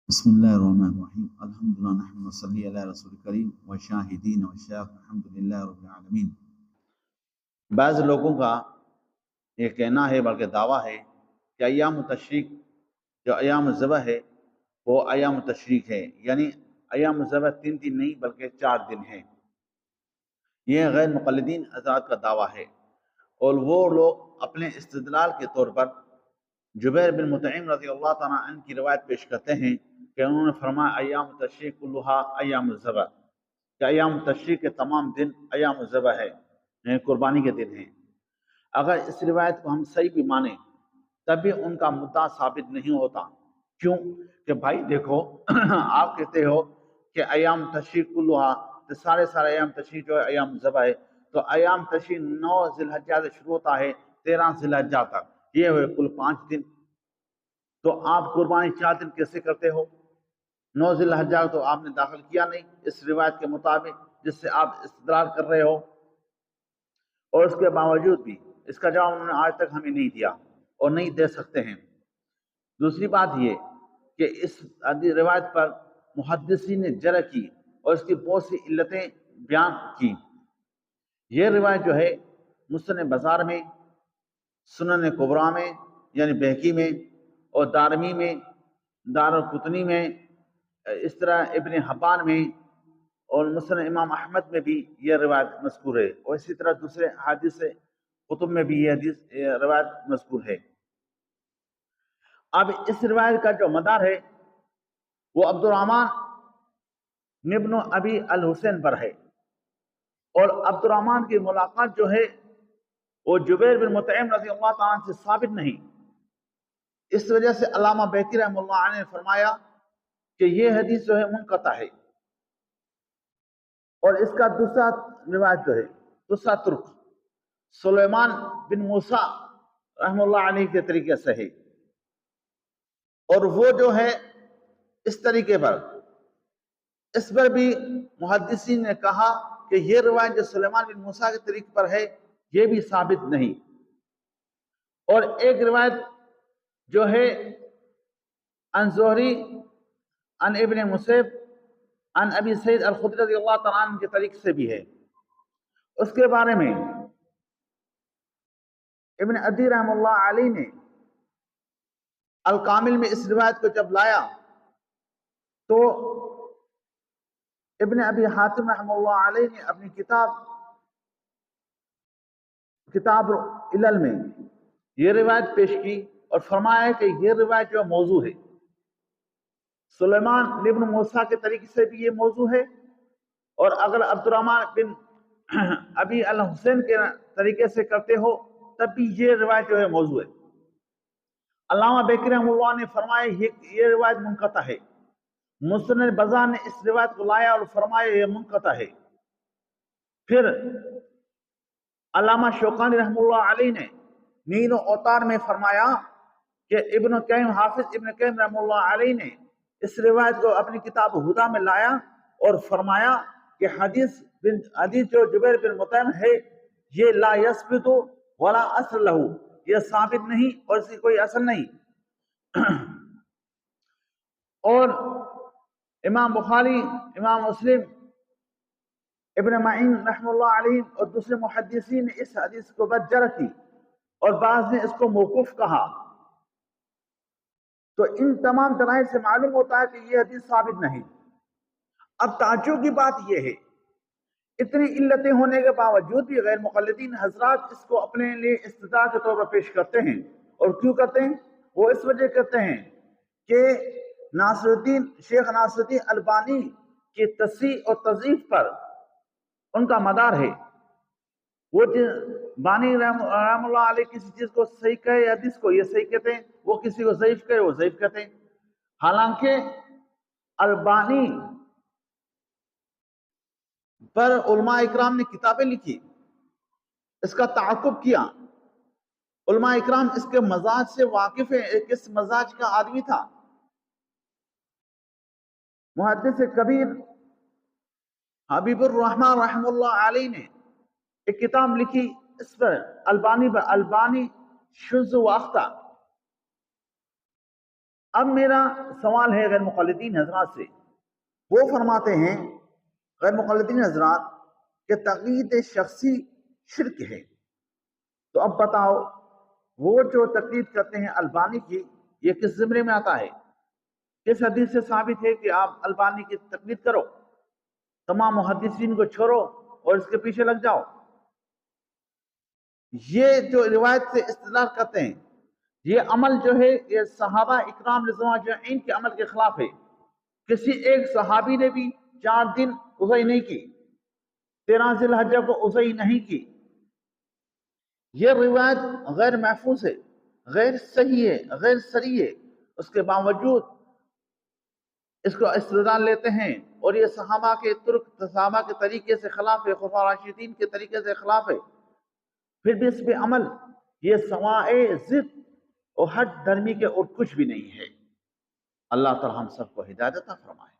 بسم اللہ الرحمن الرحیم الحمدللہ نحمد و صلی علی رسول کریم و شاہدین و شاہ الحمدللہ رب العالمین۔ بعض لوگوں کا یہ کہنا ہے بلکہ دعویٰ ہے کہ ایام تشریق جو ایام ذبح ہے وہ ایام تشریق ہے، یعنی ایام ذبح 3 دن نہیں بلکہ 4 دن ہیں۔ یہ غیر مقلدین حضرات کا دعویٰ ہے، اور وہ لوگ اپنے استدلال کے طور پر جبیر بن مطعم رضی اللہ تعالیٰ عنہ کی روایت پیش کرتے ہیں کہ انہوں نے فرمایا ایام تشریق کلھا ایام الذبح، کہ ایام تشریق کے تمام دن ایام الذبح ہے، یعنی قربانی کے دن ہیں۔ اگر اس روایت کو ہم صحیح بھی مانیں تب بھی ان کا مدعا ثابت نہیں ہوتا۔ کیوں کہ بھائی دیکھو آپ کہتے ہو کہ ایام تشریق کلھا، تو سارے ایام تشریق جو ہے ایام الذبح ہے، تو ایام تشریق 9 ذی الحجہ سے شروع ہوتا ہے 13 ذی الحجہ تک، یہ ہوئے کل 5 دن۔ تو آپ قربانی 4 دن کیسے کرتے ہو؟ 9 ذی الحجہ تو آپ نے داخل کیا نہیں اس روایت کے مطابق جس سے آپ استدلال کر رہے ہو، اور اس کے باوجود بھی اس کا جواب انہوں نے آج تک ہمیں نہیں دیا اور نہیں دے سکتے ہیں۔ دوسری بات یہ کہ اس روایت پر محدثین نے جرح کی اور اس کی بہت سی علتیں بیان کی۔ یہ روایت جو ہے مسند بازار میں، سنن کبریٰ میں یعنی بہقی میں، اور دارمی میں، دارالقطنی میں، اس طرح ابن حبان میں، اور مسند امام احمد میں بھی یہ روایت مذکور ہے، اور اسی طرح دوسرے حدیث کتب میں بھی یہ روایت مذکور ہے۔ اب اس روایت کا جو مدار ہے وہ عبد الرحمن ابن ابی الحسین پر ہے، اور عبد الرحمن کی ملاقات جو ہے وہ جبیر بن مطعم رضی اللہ تعالیٰ عنہ سے ثابت نہیں۔ اس وجہ سے علامہ بہقی رحمہ اللہ عنہ نے فرمایا کہ یہ حدیث جو ہے منقطع ہے، اور اس کا دوسرا روایت جو ہے دوسرا ترک سلیمان بن موسیٰ رحمہ اللہ علیہ کے طریقے سے ہے، اور وہ جو ہے اس طریقے پر، اس پر بھی محدثین نے کہا کہ یہ روایت جو سلیمان بن موسیٰ کے طریقے پر ہے یہ بھی ثابت نہیں۔ اور ایک روایت جو ہے عن زہری عن ابن مسیب عن ابی سعید الخدری رضی اللہ تعالیٰ عنہ کے طریق سے بھی ہے۔ اس کے بارے میں ابن عدی رحمہ اللہ علیہ نے الکامل میں اس روایت کو جب لایا تو ابن ابی حاتم رحمہ اللہ علیہ نے اپنی کتاب العلل میں یہ روایت پیش کی اور فرمایا کہ یہ روایت جو موضوع ہے، سلیمان بن موسیٰ کے طریقے سے بھی یہ موضوع ہے، اور اگر عبد الرحمن بن ابی الحسین کے طریقے سے کرتے ہو تب بھی یہ روایت جو ہے موضوع ہے۔ علامہ بہقی رحمہ اللہ نے فرمایا یہ روایت منقطع ہے۔ مسند بازار نے اس روایت کو لایا اور فرمایا یہ منقطع ہے۔ پھر علامہ شوکانی رحمہ اللہ علیہ نے نیل و اوتار میں فرمایا کہ ابن قیم حافظ ابن قیم رحمہ اللہ علیہ نے اس روایت کو اپنی کتاب ہدا میں لایا اور فرمایا کہ حدیث جو جبیر بن مطعم ہے یہ لا یثبت ولا اصل لہ، یہ ثابت نہیں اور اس کی کوئی اصل نہیں۔ اور امام بخاری، امام مسلم، ابن معین رحمہ اللہ علیہ اور دوسرے محدثین نے اس حدیث کو جرح کی، اور بعض نے اس کو موقوف کہا۔ تو ان تمام دلائل سے معلوم ہوتا ہے کہ یہ حدیث ثابت نہیں۔ اب تعجب کی بات یہ ہے اتنی علتیں ہونے کے باوجود بھی غیر مقلدین حضرات اس کو اپنے لیے استدلال کے طور پر پیش کرتے ہیں، اور کیوں کرتے ہیں؟ وہ اس وجہ کرتے ہیں کہ شیخ ناصر الدین البانی کی تصحیح اور تضعیف پر ان کا مدار ہے۔ وہ بانی رحم اللہ علیہ کسی چیز کو صحیح کہے، حدیث کو یہ صحیح کہتے ہیں، وہ کسی کو ضعیف کہے وہ ضعیف کہتے ہیں۔ حالانکہ البانی پر علماء اکرام نے کتابیں لکھی، اس کا تعاقب کیا، علماء اکرام اس کے مزاج سے واقف ہیں، کس مزاج کا آدمی تھا۔ محدث کبیر حبیب الرحمن رحمہ اللہ علیہ نے ایک کتاب لکھی اس پر البانی شذ و اخطا۔ اب میرا سوال ہے غیر مقلدین حضرات سے، وہ فرماتے ہیں غیر مقلدین حضرات کہ تقلید شخصی شرک ہے، تو اب بتاؤ وہ جو تقلید کرتے ہیں البانی کی، یہ کس زمرے میں آتا ہے؟ کس حدیث سے ثابت ہے کہ آپ البانی کی تقلید کرو، تمام محدثین کو چھوڑو اور اس کے پیچھے لگ جاؤ؟ یہ جو روایت سے استدلال کرتے ہیں، یہ عمل جو ہے یہ صحابہ اکرام رضوان اجمعین کے عمل کے خلاف ہے۔ کسی ایک صحابی نے بھی 4 دن اضحیٰ نہیں کی، 13 ذی الحجہ کو اضحیٰ نہیں کی۔ یہ روایت غیر محفوظ ہے، غیر صحیح ہے، غیر صریح ہے، اس کے باوجود اس کو استدلال لیتے ہیں، اور یہ صحابہ کے صحابہ کے طریقے سے خلاف ہے، خلفاء راشدین کے طریقے سے خلاف ہے، پھر بھی اس پہ عمل، یہ سوائے ضد اور حد درمی کے اور کچھ بھی نہیں ہے۔ اللہ تعالی ہم سب کو ہدایت عطا فرمائے۔